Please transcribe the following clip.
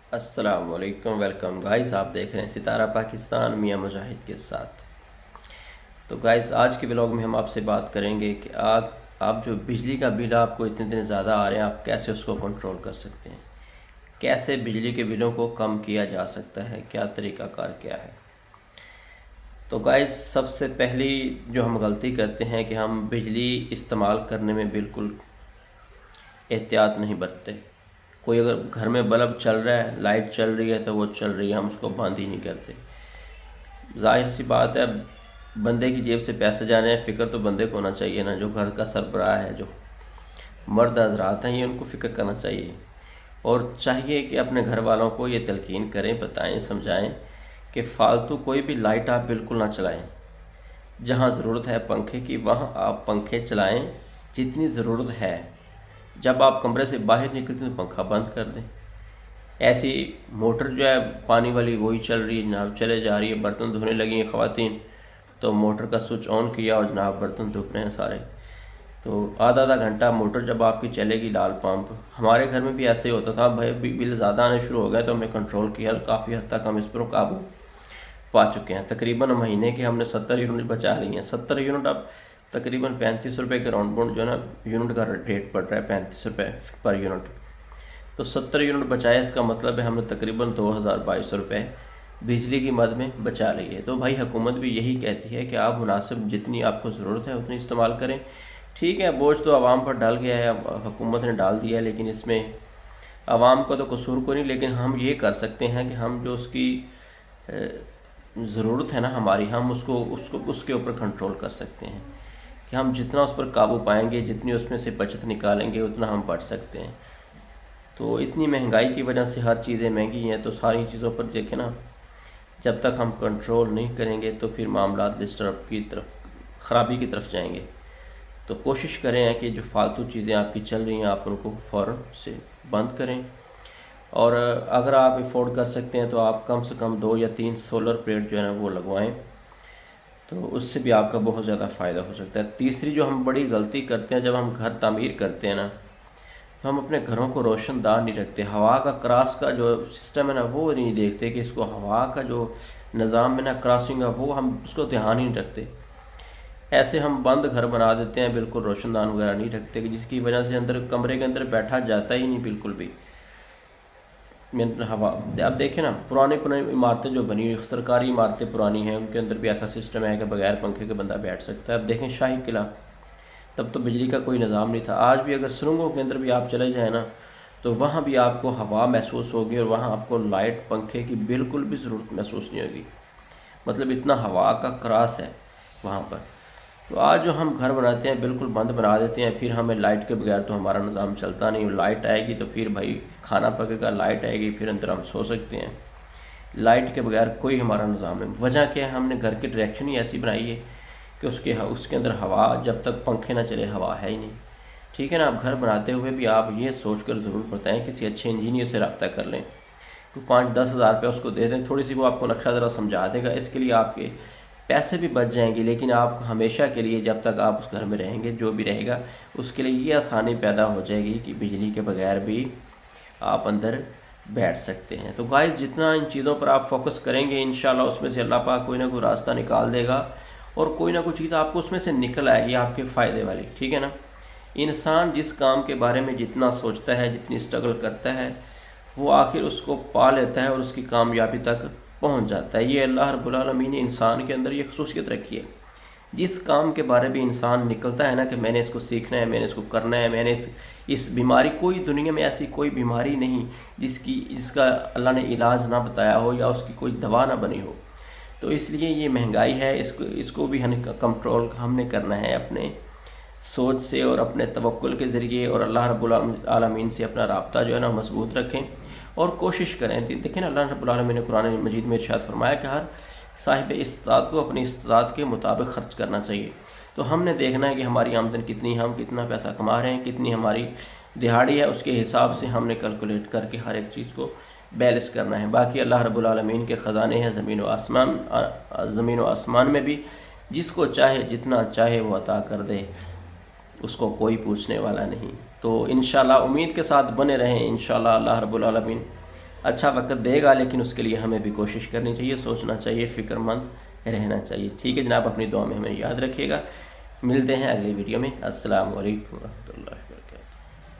अस्सलाम वालेकुम, welcome guys. आप देख रहे हैं सितारा पाकिस्तान मियां मुजाहिद के साथ। तो गाइस, आज के ब्लॉग में हम आपसे बात करेंगे कि आप जो बिजली का बिल आपको इतने दिन ज़्यादा आ रहे हैं, आप कैसे उसको कंट्रोल कर सकते हैं, कैसे बिजली के बिलों को कम किया जा सकता है, क्या तरीक़ाकार क्या है। तो गाइस, सबसे पहली जो हम गलती करते हैं कि हम बिजली इस्तेमाल करने में बिल्कुल एहतियात नहीं बरतते। कोई अगर घर में बल्ब चल रहा है, लाइट चल रही है तो वो चल रही है, हम उसको बंद ही नहीं करते। जाहिर सी बात है, बंदे की जेब से पैसे जाने हैं, फ़िक्र तो बंदे को होना चाहिए ना। जो घर का सरबराह है, जो मर्द हजरात हैं, ये उनको फ़िक्र करना चाहिए और चाहिए कि अपने घर वालों को ये तलकीन करें, बताएं, समझाएं कि फ़ालतू कोई भी लाइट आप बिल्कुल ना चलाएं। जहाँ ज़रूरत है पंखे की, वहाँ आप पंखे चलाएं जितनी ज़रूरत है। जब आप कमरे से बाहर निकलते हैं तो पंखा बंद कर दें। ऐसी मोटर जो है पानी वाली वही चल रही है, जनाब चले जा रही है। बर्तन धोने लगी हैं ख़वातीन तो मोटर का स्विच ऑन किया और जनाब बर्तन धुप रहे हैं सारे। तो आधा आधा घंटा मोटर जब आपकी चलेगी लाल पंप। हमारे घर में भी ऐसे ही होता था भाई, बिल ज़्यादा आने शुरू हो गए तो हमने कंट्रोल किया, काफ़ी हद तक हम इस पर काबू पा चुके हैं। तकरीबन महीने के हमने 70 यूनिट बचा ली हैं। 70 यूनिट अब तकरीबन 35 रुपये के राउंड बाउंड जो है ना यूनिट का रेट पड़ रहा है, 35 रुपये पर यूनिट। तो 70 यूनिट बचाए, इसका मतलब है हमने तकरीबन 2200 बिजली की मद में बचा ली है। तो भाई हुकूमत भी यही कहती है कि आप मुनासिब जितनी आपको ज़रूरत है उतनी इस्तेमाल करें। ठीक है, बोझ तो आवाम पर डाल गया है, हुकूमत ने डाल दिया है, लेकिन इसमें आवाम का तो कसूर को नहीं। लेकिन हम ये कर सकते हैं कि हम जो उसकी ज़रूरत है ना हमारी, हम उसको उसके ऊपर कंट्रोल कर सकते हैं कि हम जितना उस पर काबू पाएंगे, जितनी उसमें से बचत निकालेंगे, उतना हम बढ़ सकते हैं। तो इतनी महंगाई की वजह से हर चीज़ें महंगी हैं, तो सारी चीज़ों पर देखें ना, जब तक हम कंट्रोल नहीं करेंगे तो फिर मामला डिस्टर्ब की तरफ, ख़राबी की तरफ जाएंगे। तो कोशिश करें कि जो फालतू चीज़ें आपकी चल रही हैं आप उनको फ़ौरन से बंद करें। और अगर आप अफोर्ड कर सकते हैं तो आप कम से कम 2 या 3 सोलर प्लेट जो है ना वो लगवाएं, तो उससे भी आपका बहुत ज़्यादा फ़ायदा हो सकता है। तीसरी जो हम बड़ी गलती करते हैं, जब हम घर तामीर करते हैं ना, तो हम अपने घरों को रोशनदार नहीं रखते। हवा का क्रॉस का जो सिस्टम है ना वो नहीं देखते कि इसको हवा का जो निज़ाम में ना क्रॉसिंग है, वो हम उसको ध्यान ही नहीं रखते। ऐसे हम बंद घर बना देते हैं, बिल्कुल रोशनदान वगैरह नहीं रखते, कि जिसकी वजह से अंदर कमरे के अंदर बैठा जाता ही नहीं बिल्कुल भी हवा। आप देखें ना, पुरानी पुरानी इमारतें जो बनी हुई, सरकारी इमारतें पुरानी हैं, उनके अंदर भी ऐसा सिस्टम है कि बगैर पंखे के बंदा बैठ सकता है। अब देखें शाही किला, तब तो बिजली का कोई निज़ाम नहीं था। आज भी अगर सुरंगों के अंदर भी आप चले जाएँ ना, तो वहाँ भी आपको हवा महसूस होगी और वहाँ आपको लाइट पंखे की बिल्कुल भी ज़रूरत महसूस नहीं होगी। मतलब इतना हवा का क्रॉस है वहाँ पर। तो आज जो हम घर बनाते हैं बिल्कुल बंद बना देते हैं, फिर हमें लाइट के बगैर तो हमारा निज़ाम चलता नहीं। लाइट आएगी तो फिर भाई खाना पकेगा, लाइट आएगी फिर अंदर हम सो सकते हैं। लाइट के बगैर कोई हमारा निज़ाम नहीं। वजह क्या है, हमने घर की डायरेक्शन ही ऐसी बनाई है कि उसके अंदर हवा, जब तक पंखे ना चले हवा है ही नहीं। ठीक है ना। आप घर बनाते हुए भी आप ये सोच कर ज़रूर बताएं, किसी अच्छे इंजीनियर से रब्ता कर लें, तो 5-10 हज़ार रुपये उसको दे दें, थोड़ी सी वो आपको नक्शा ज़रा समझा देगा। इसके लिए आपके पैसे भी बच जाएंगे, लेकिन आप हमेशा के लिए जब तक आप उस घर में रहेंगे, जो भी रहेगा उसके लिए ये आसानी पैदा हो जाएगी कि बिजली के बगैर भी आप अंदर बैठ सकते हैं। तो गाइस, जितना इन चीज़ों पर आप फोकस करेंगे, इंशाल्लाह उसमें से अल्लाह पाक कोई ना कोई रास्ता निकाल देगा और कोई ना कोई चीज़ आपको उसमें से निकल आएगी आपके फ़ायदे वाली। ठीक है ना। इंसान जिस काम के बारे में जितना सोचता है, जितनी स्ट्रगल करता है, वो आखिर उसको पा लेता है और उसकी कामयाबी तक पहुंच जाता है। ये अल्लाह रब्बुल आलमीन ने इंसान के अंदर ये खसूसियत रखी है। जिस काम के बारे में इंसान निकलता है ना कि मैंने इसको सीखना है, मैंने इसको करना है, मैंने इस बीमारी, कोई दुनिया में ऐसी कोई बीमारी नहीं जिसका अल्लाह ने इलाज ना बताया हो या उसकी कोई दवा ना बनी हो। तो इसलिए ये महंगाई है, इसको भी हमें कंट्रोल हमने करना है अपने सोच से और अपने तवक्कुल के ज़रिए, और अल्लाह रब्बुल आलमीन से अपना राब्ता जो है ना मजबूत रखें और कोशिश करें। देखें ना, अल्लाह रब्बुल आलमीन ने कुरान मजीद में इरशाद फरमाया कि हर साहिब इस्ताद को अपनी इस्ताद के मुताबिक ख़र्च करना चाहिए। तो हमने देखना है कि हमारी आमदन कितनी, हम कितना पैसा कमा रहे हैं, कितनी हमारी दिहाड़ी है, उसके हिसाब से हमने कैलकुलेट करके हर एक चीज़ को बैलेंस करना है। बाकी अल्लाह रब्बुल आलमीन के ख़जाने हैं ज़मीन व आसमान में भी। जिसको चाहे जितना चाहे वो अता कर दे, उसको कोई पूछने वाला नहीं। तो इंशाल्लाह उम्मीद के साथ बने रहें। इंशाल्लाह अल्लाह रब्बुल आलमीन اچھا وقت دے گا، لیکن اس کے لیے ہمیں بھی کوشش کرنی چاہیے، سوچنا چاہیے، فکر مند رہنا چاہیے. ٹھیک ہے جناب، اپنی دعا میں ہمیں یاد رکھیے گا. ملتے ہیں اگلی ویڈیو میں. السلام علیکم ورحمۃ اللہ وبرکاتہ.